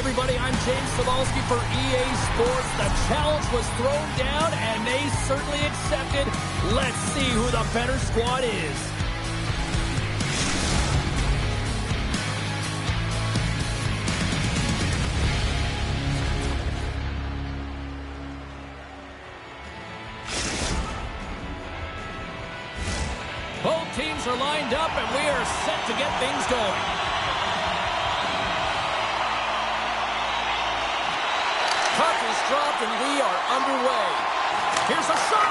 everybody. I'm James Cebulski for EA Sports. The challenge was thrown down, and they certainly accepted. Let's see who the better squad is. Both teams are lined up, and we are set to get things going. Puck is dropped, and we are underway. Here's a shot!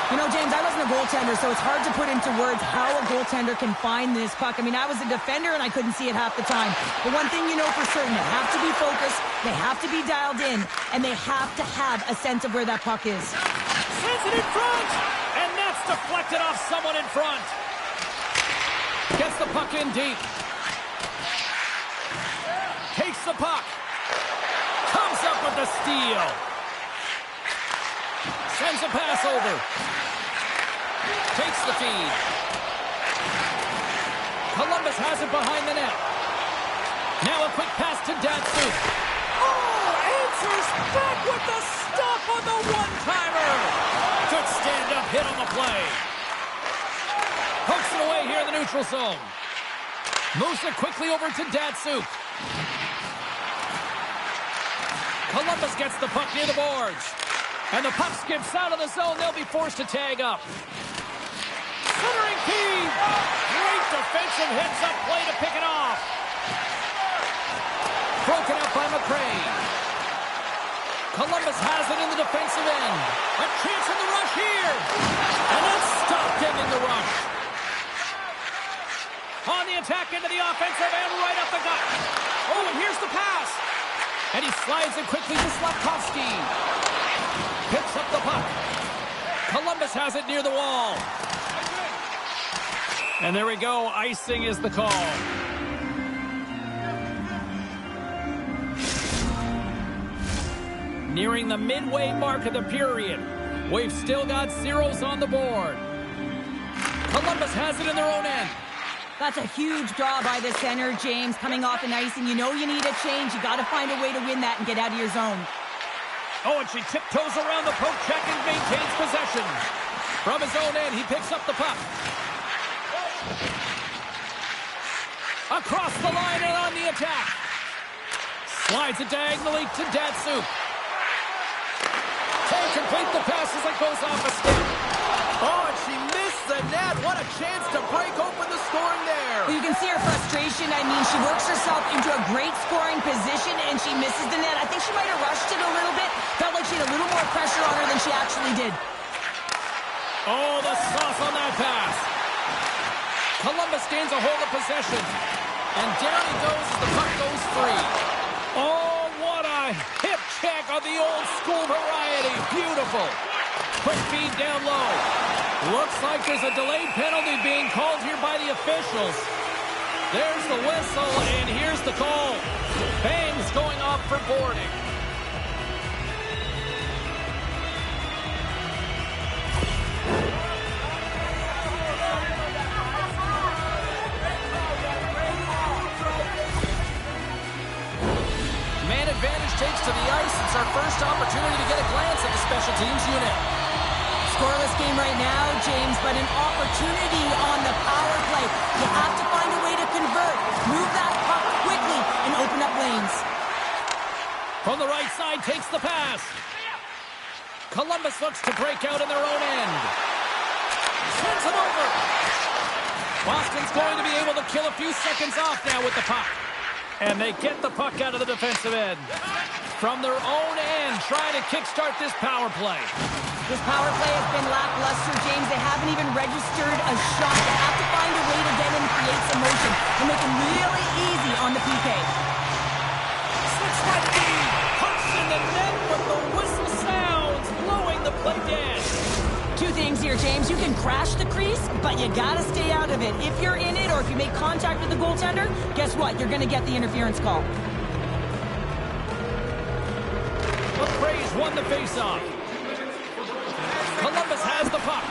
You know, James, I wasn't a goaltender, so it's hard to put into words how a goaltender can find this puck. I mean, I was a defender, and I couldn't see it half the time. But one thing you know for certain, they have to be focused, they have to be dialed in, and they have to have a sense of where that puck is. Sends it in front! And that's deflected off someone in front. Gets the puck in deep. Takes the puck. Comes up with the steal. Sends a pass over. Takes the feed. Columbus has it behind the net. Now a quick pass to Datsuk. Oh, answers back with the stop on the one-timer. Good stand-up hit on the play. Pokes it away here in the neutral zone. Moves it quickly over to Datsuk. Columbus gets the puck near the boards. And the puck skips out of the zone. They'll be forced to tag up. Centering feed. Great defensive heads-up play to pick it off. Broken up by McRae. Columbus has it in the defensive end. A chance in the rush here. And that's stopped ending the rush. On the attack into the offensive end, right up the gut. Oh, and here's the pass. And he slides it quickly to Slafkovsky. Picks up the puck. Columbus has it near the wall. And there we go. Icing is the call. Nearing the midway mark of the period. We've still got zeros on the board. Columbus has it in their own end. That's a huge draw by the center, James, coming off an icing. You know you need a change. You got to find a way to win that and get out of your zone. Oh, and she tiptoes around the poke check and maintains possession. From his own end, he picks up the puck. Across the line and on the attack. Slides it diagonally to Datsuk. Can't complete the pass as it goes off a stick. Oh, and she missed the net. What a chance to break open the scoring there. Well, you can see her frustration. I mean, she works herself into a great scoring position, and she misses the net. I think she might have rushed it a little bit. Felt like she had a little more pressure on her than she actually did. Oh, the sauce on that pass. Columbus gains a hold of possession. And down he goes as the puck goes free. Oh, what a hip check on the old school variety. Beautiful. Quick feed down low. Looks like there's a delayed penalty being called here by the officials. There's the whistle, and here's the call. Bang's going off for boarding. Man advantage takes to the ice. It's our first opportunity to get a glance at the special teams unit. Scoreless game right now, James, but an opportunity on the power play. You have to find a way to convert. Move that puck quickly and open up lanes. From the right side, takes the pass. Columbus looks to break out in their own end. Sends it over. Boston's going to be able to kill a few seconds off now with the puck. And they get the puck out of the defensive end. From their own end, trying to kickstart this power play. This power play has been lackluster, James. They haven't even registered a shot. They have to find a way to get in and create some motion and make it really easy on the PK. Switch right feed. Punch in the net, but the whistle sounds, blowing the play dead. Two things here, James. You can crash the crease, but you gotta stay out of it. If you're in it or if you make contact with the goaltender, guess what? You're gonna get the interference call. McRae's won the faceoff. Columbus has the puck.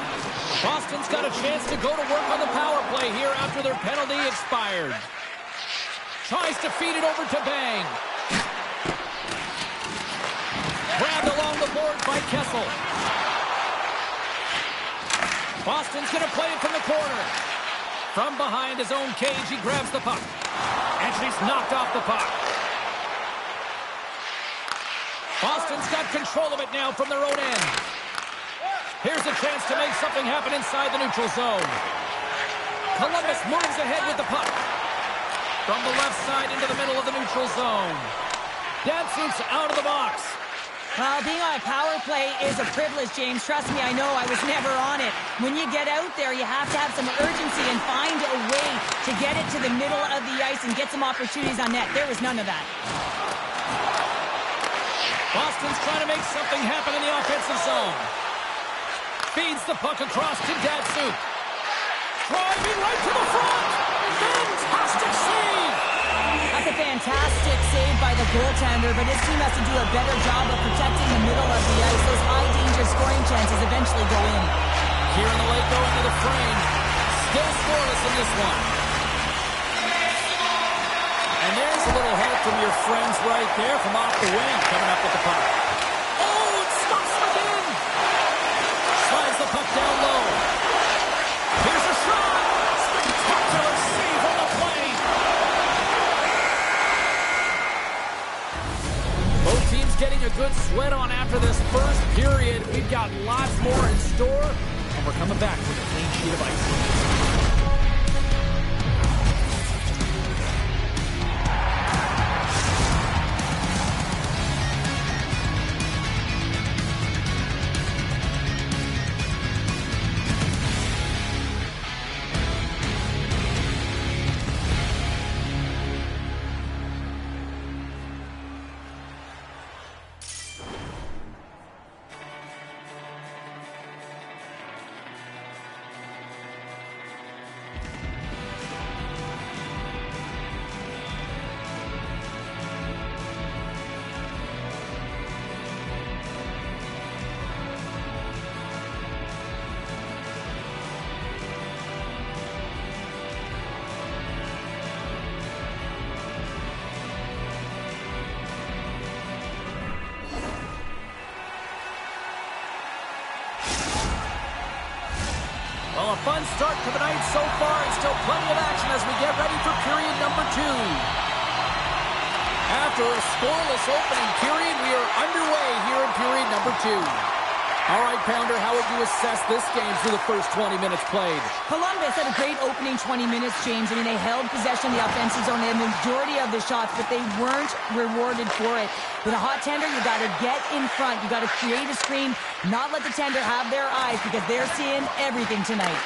Boston's got a chance to go to work on the power play here after their penalty expired. Tries to feed it over to Bang. along the board by Kessel. Boston's going to play it from the corner. From behind his own cage, he grabs the puck. And she's knocked off the puck. Boston's got control of it now from their own end. Here's a chance to make something happen inside the neutral zone. Columbus moves ahead with the puck. From the left side into the middle of the neutral zone. Datsuk's out of the box. Well, being on a power play is a privilege, James. Trust me, I know. I was never on it. When you get out there, you have to have some urgency and find a way to get it to the middle of the ice and get some opportunities on net. There was none of that. Boston's trying to make something happen in the offensive zone. Feeds the puck across to Datsuk. Driving right to the front. Fantastic save. That's a fantastic save by the goaltender, but his team has to do a better job of protecting the middle of the ice. Those high-danger scoring chances eventually go in. Here in the late go into the frame. Still scoreless in this one. And there's a little help from your friends right there from off the wing coming up with the puck. Oh, it stops him again. Slides the puck down low. Here's a shot. Spectacular save on the play. Both teams getting a good sweat on after this first period. We've got lots more in store, and we're coming back with a clean sheet of ice. Well, a fun start to the night so far, and still plenty of action as we get ready for period number 2. After a scoreless opening period, we are underway here in period number 2. All right, Pounder, how would you assess this game through the first 20 minutes played? Columbus had a great opening 20 minutes, James. I mean, they held possession of the offensive zone. They had the majority of the shots, but they weren't rewarded for it. With a hot tender, you got to get in front. You got to create a screen, not let the tender have their eyes, because they're seeing everything tonight.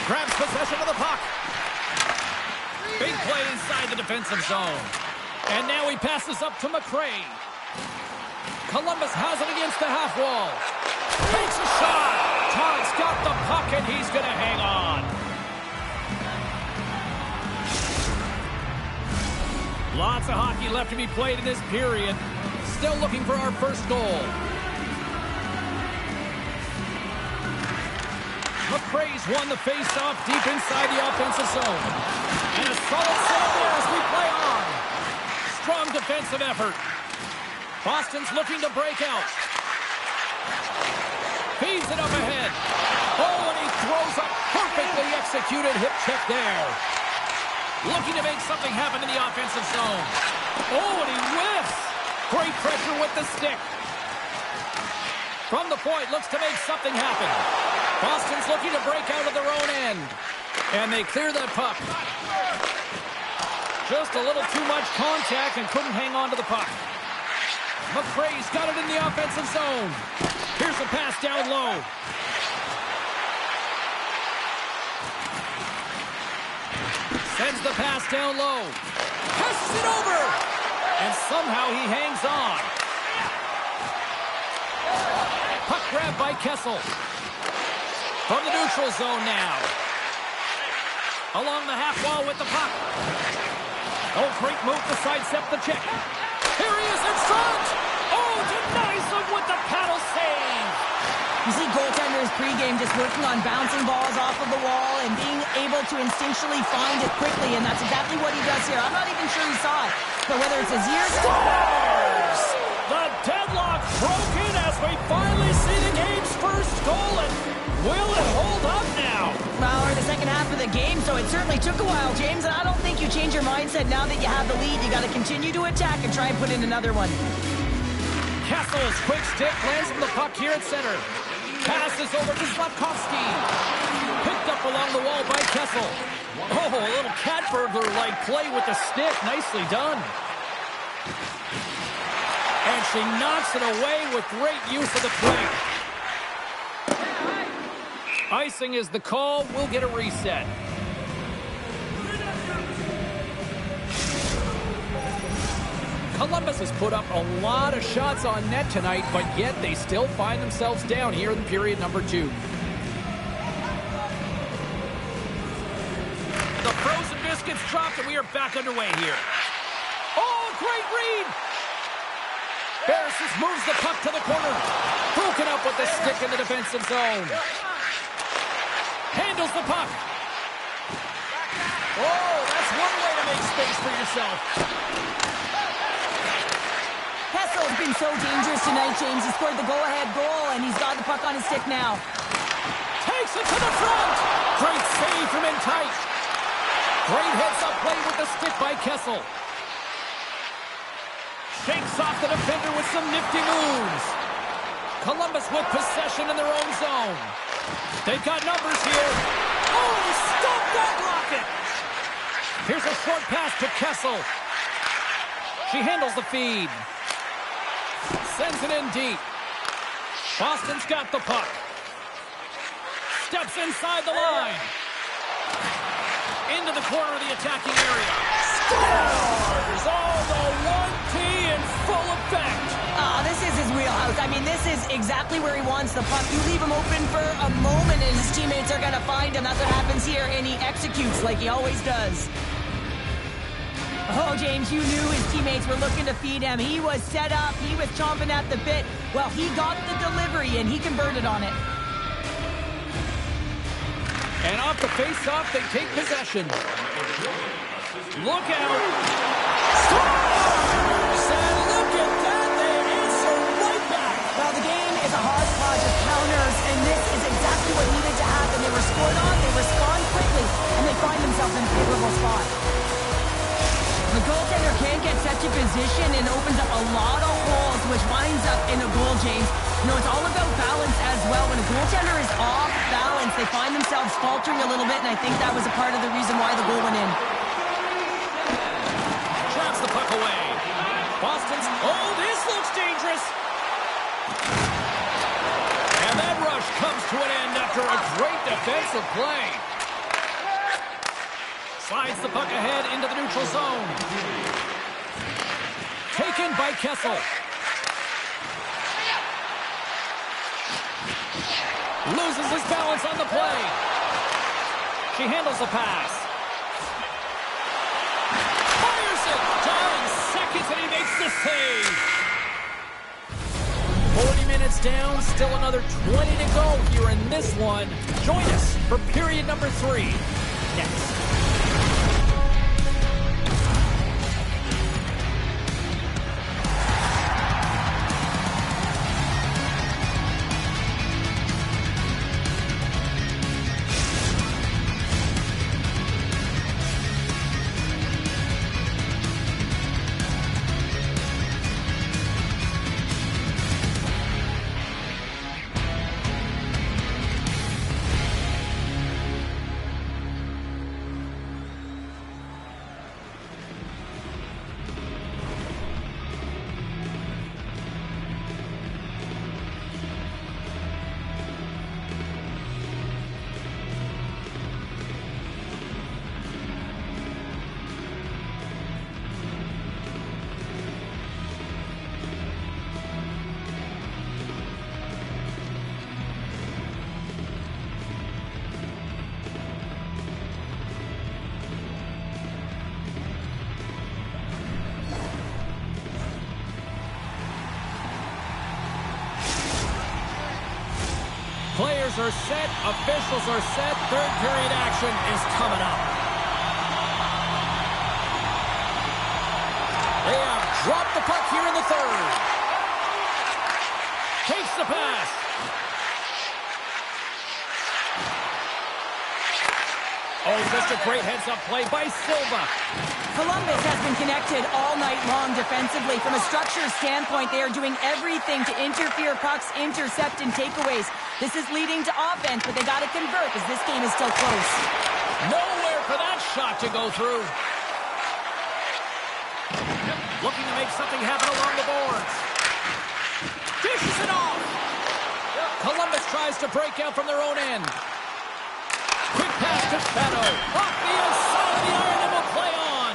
Grabs possession of the puck. Big play inside the defensive zone. And now he passes up to McRae. Columbus has it against the half wall. Takes a shot. Todd's got the puck, and he's going to hang on. Lots of hockey left to be played in this period. Still looking for our first goal. McRae's won the face-off deep inside the offensive zone. And a solid set there as we play on. Strong defensive effort. Boston's looking to break out. Feeds it up ahead. Oh, and he throws a perfectly executed hip check there. Looking to make something happen in the offensive zone. Oh, and he whiffs. Great pressure with the stick. From the point, looks to make something happen. Boston's looking to break out of their own end. And they clear that puck. Just a little too much contact and couldn't hang on to the puck. McRae's got it in the offensive zone. Here's a pass down low. Sends the pass down low. Passes it over. And somehow he hangs on. Puck grab by Kessel. From the neutral zone now. Along the half wall with the puck. Oh, great move to sidestep the check. Here he is in front. Oh, denies him with the paddle save. You see goaltenders pregame just working on bouncing balls off of the wall and being able to instinctually find it quickly, and that's exactly what he does here. I'm not even sure he saw it, but whether it's his ears... Scores! The deadlock broken as stolen. Will it hold up now? Well, we're in the second half of the game, so it certainly took a while, James, and I don't think you change your mindset now that you have the lead. You got to continue to attack and try and put in another one. Kessel's quick stick lands from the puck here at center. Passes over to Slavkovsky. Picked up along the wall by Kessel. Oh, a little cat burglar-like play with the stick. Nicely done. And she knocks it away with great use of the plate. Icing is the call. We'll get a reset. Columbus has put up a lot of shots on net tonight, but yet they still find themselves down here in period number 2. The frozen biscuits dropped, and we are back underway here. Oh, great read! Barris moves the puck to the corner. Broken up with the stick in the defensive zone. Handles the puck. Oh, that's one way to make space for yourself. Kessel's been so dangerous tonight, James. He scored the go-ahead goal, and he's got the puck on his stick now. Takes it to the front. Great save from in tight. Great heads-up play with the stick by Kessel. Shakes off the defender with some nifty moves. Columbus with possession in their own zone. They've got numbers here. Oh, stop that rocket! Here's a short pass to Kessel. She handles the feed. Sends it in deep. Boston's got the puck. Steps inside the line. Into the corner of the attacking area. Scores! Oh, the 1T in full effect. This is his wheelhouse. I mean, this is exactly where he wants the puck. You leave him open for a moment, and his teammates are going to find him. That's what happens here, and he executes like he always does. Oh, James, you knew his teammates were looking to feed him. He was set up. He was chomping at the bit. Well, he got the delivery, and he converted on it. And off the face-off, they take possession. Look out. Scores! And look at that. They answer right back. Well, the game is a hodgepodge of counters, and this is exactly what needed to happen. They were scored on, they respond quickly, and they find themselves in a favorable spot. The goaltender can't get such a position and opens up a lot of holes, which winds up in a goal, James. You know, it's all about balance as well. When a goaltender is off balance, they find themselves faltering a little bit, and I think that was a part of the reason why the goal went in. Traps the puck away. Boston's, oh, this looks dangerous. And that rush comes to an end after a great defensive play. Slides the puck ahead into the neutral zone. Taken by Kessel. Loses his balance on the play. She handles the pass. Fires it. Down seconds and he makes the save. 40 minutes down, still another 20 to go here in this one. Join us for period number 3 next. Players are set, officials are set, third period action is coming up. They have dropped the puck here in the third. Takes the pass. Oh, just a great heads-up play by Silva. Columbus has been connected all night long defensively. From a structure standpoint, they are doing everything to interfere pucks, intercept, and takeaways. This is leading to offense, but they got to convert as this game is still close. Nowhere for that shot to go through. Looking to make something happen along the boards. Dishes it off. Columbus tries to break out from their own end. Quick pass to Beto. Off the outside of the iron and will play on.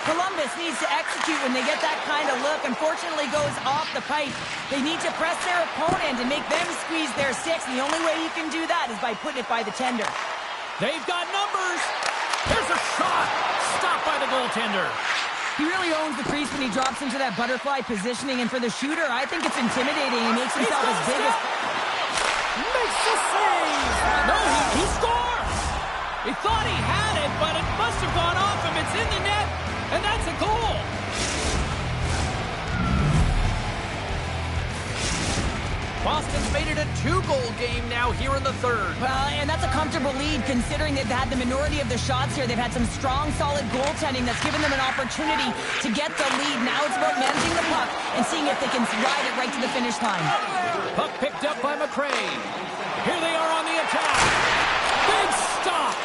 Columbus needs to execute when they get that kind of look. Unfortunately, goes off the pipe. They need to press their opponent and make them squeeze their sticks. And the only way you can do that is by putting it by the tender. They've got numbers. There's a shot. Stopped by the goaltender. He really owns the crease when he drops into that butterfly positioning. And for the shooter, I think it's intimidating. He makes himself as big as... Makes the save. No, he scores. He thought he had it, but it must have gone off him. It's in the net, and that's a goal. Boston's made it a 2-goal game now here in the third. Well, and that's a comfortable lead considering they've had the minority of the shots here. They've had some strong, solid goaltending that's given them an opportunity to get the lead. Now it's about managing the puck and seeing if they can ride it right to the finish line. Puck picked up by McRae. Here they are on the attack. Big stop.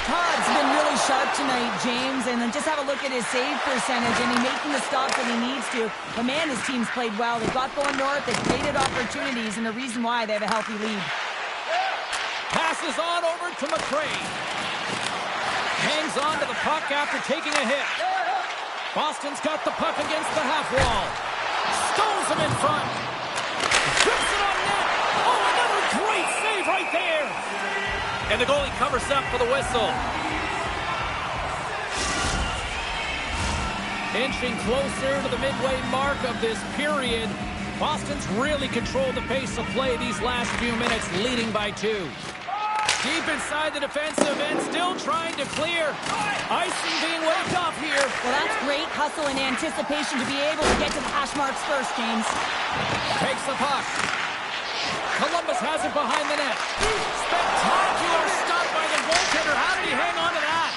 Todd's been really sharp tonight, James, and then just have a look at his save percentage, and he's making the stops that he needs to. But man, his team's played well. They've got going north, they've created opportunities, and the reason why they have a healthy lead. Passes on over to McRae. Hangs on to the puck after taking a hit. Boston's got the puck against the half wall. Stones him in front. Trips it on net. Oh, another great save right there. And the goalie covers up for the whistle. Inching closer to the midway mark of this period. Boston's really controlled the pace of play these last few minutes, leading by 2. Deep inside the defensive end, still trying to clear. Icing being waved off here. Well, that's great hustle and anticipation to be able to get to the hash marks first, James. Takes the puck. Columbus has it behind the net. Spectacular stop by the goaltender. How did he hang on to that?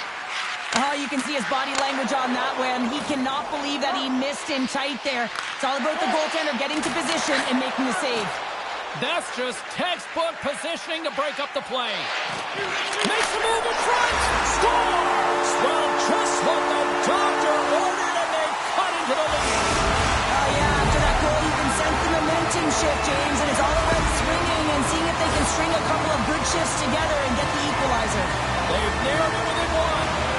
Oh, you can see his body language on that one. He cannot believe that he missed him tight there. It's all about the goaltender getting to position and making the save. That's just textbook positioning to break up the play. Makes a move in front. Scores! Well, just what the doctor ordered, and they cut into the lead. Oh, yeah, after that goal, you can sense the momentum shift, James, and it's all about swinging and seeing if they can string a couple of good shifts together and get the equalizer. They've narrowed it within 1.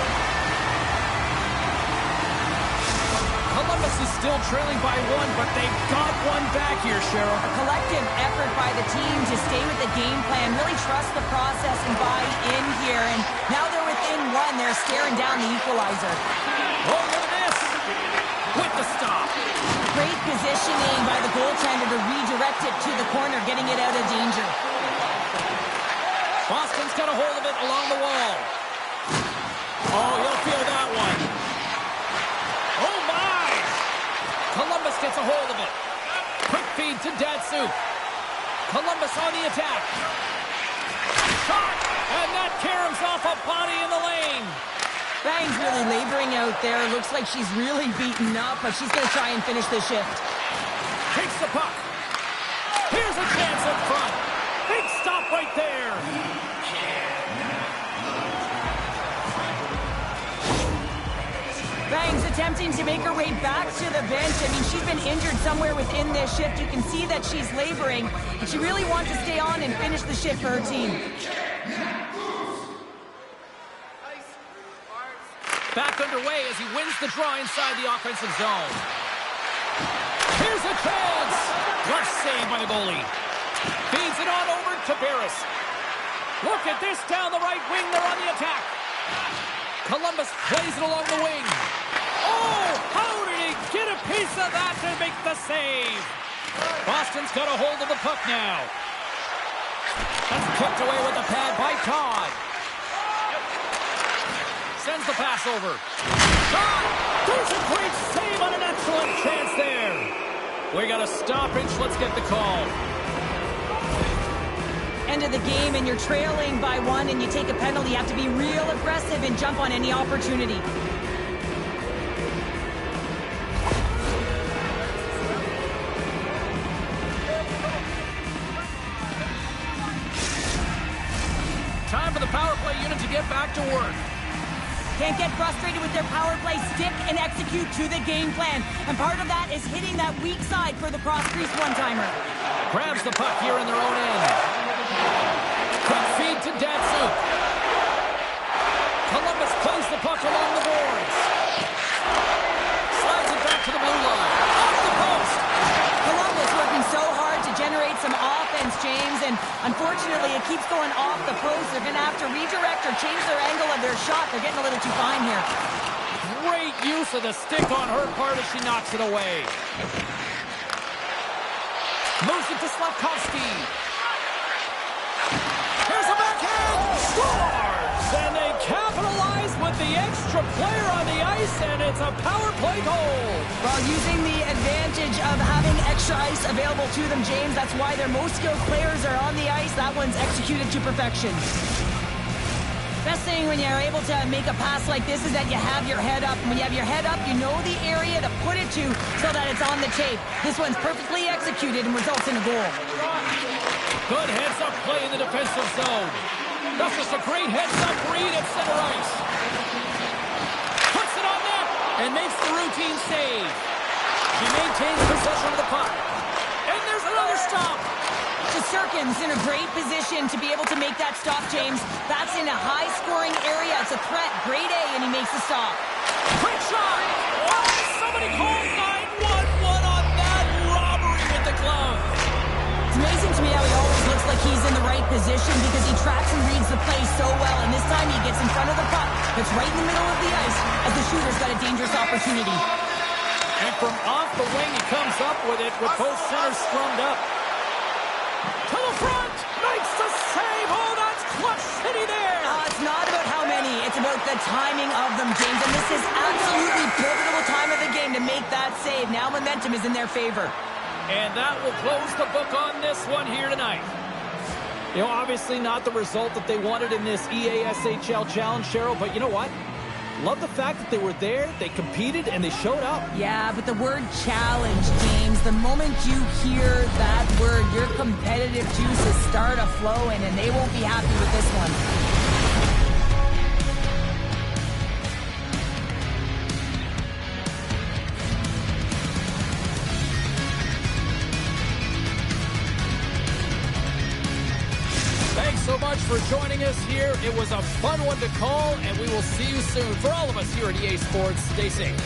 Columbus is still trailing by 1, but they've got one back here, Cheryl. A collective effort by the team to stay with the game plan, really trust the process and buy in here. And now they're within 1. They're staring down the equalizer. Oh, look at this. With the stop. Great positioning by the goaltender to redirect it to the corner, getting it out of danger. Boston's got a hold of it along the wall. Oh, he'll feel that one. Oh, my! Columbus gets a hold of it. Quick feed to Datsyuk. Columbus on the attack. Shot! And that caroms off a body in the lane. Bang's really laboring out there. Looks like she's really beaten up, but she's going to try and finish the shift. Takes the puck. Here's a chance in front. Big stop right there. Bang's attempting to make her way back to the bench. I mean, she's been injured somewhere within this shift. You can see that she's laboring, but she really wants to stay on and finish the shift for her team. Back underway as he wins the draw inside the offensive zone. Here's a chance. Good save by the goalie. Feeds it on over to Barris. Look at this down the right wing. They're on the attack. Columbus plays it along the wing. Oh, how did he get a piece of that to make the save? Boston's got a hold of the puck now. That's kicked away with the pad by Todd. Sends the pass over. Shot! There's a great save on an excellent chance there. We got a stoppage. Let's get the call. end of the game and you're trailing by 1 and you take a penalty, you have to be real aggressive and jump on any opportunity. Time for the power play unit to get back to work. Can't get frustrated with their power play. Stick and execute to the game plan. And part of that is hitting that weak side for the cross-crease one-timer. Grabs the puck here in their own end. Quick feed to Datsuk. Columbus plays the puck along the boards. Slides it back to the blue line. Off the post. Columbus working so hard to generate some offense, James, and unfortunately it keeps going off the post. They're going to have to redirect or change their angle of their shot. They're getting a little too fine here. Great use of the stick on her part as she knocks it away. Moves it to Slavkovsky. Here's a backhand. Scores! And they capitalize with the extra player on the ice, and it's a power play goal. Well, using the advantage of having extra ice available to them, James, that's why their most skilled players are on the ice. That one's executed to perfection. Best thing when you're able to make a pass like this is that you have your head up. When you have your head up, you know the area to put it to so that it's on the tape. This one's perfectly executed and results in a goal. Good heads-up play in the defensive zone. That's just a great heads-up read at center ice. Puts it on net and makes the routine save. She maintains possession of the puck. And there's another stop. Shesterkin's in a great position to be able to make that stop, James. That's in a high-scoring area. It's a threat. Grade A, and he makes the stop. Quick shot! Oh, somebody call 911 on that robbery with the glove. It's amazing to me how he always looks like he's in the right position because he tracks and reads the play so well, and this time he gets in front of the puck. It's right in the middle of the ice as the shooter's got a dangerous opportunity. And from off the wing, he comes up with it with both centers strummed up. To the front! Makes the save! Oh, that's clutch city there! It's not about how many. It's about the timing of them, James. And this is absolutely pivotal time of the game to make that save. Now momentum is in their favor. And that will close the book on this one here tonight. You know, obviously not the result that they wanted in this EASHL challenge, Cheryl, but you know what? Love the fact that they were there, they competed, and they showed up. Yeah, but the word challenge, James, the moment you hear that word, your competitive juices start a-flowing, and they won't be happy with this one. Thanks so much for joining us here. It was a fun one to call, and we will see you soon. For all of us here at EA Sports, stay safe.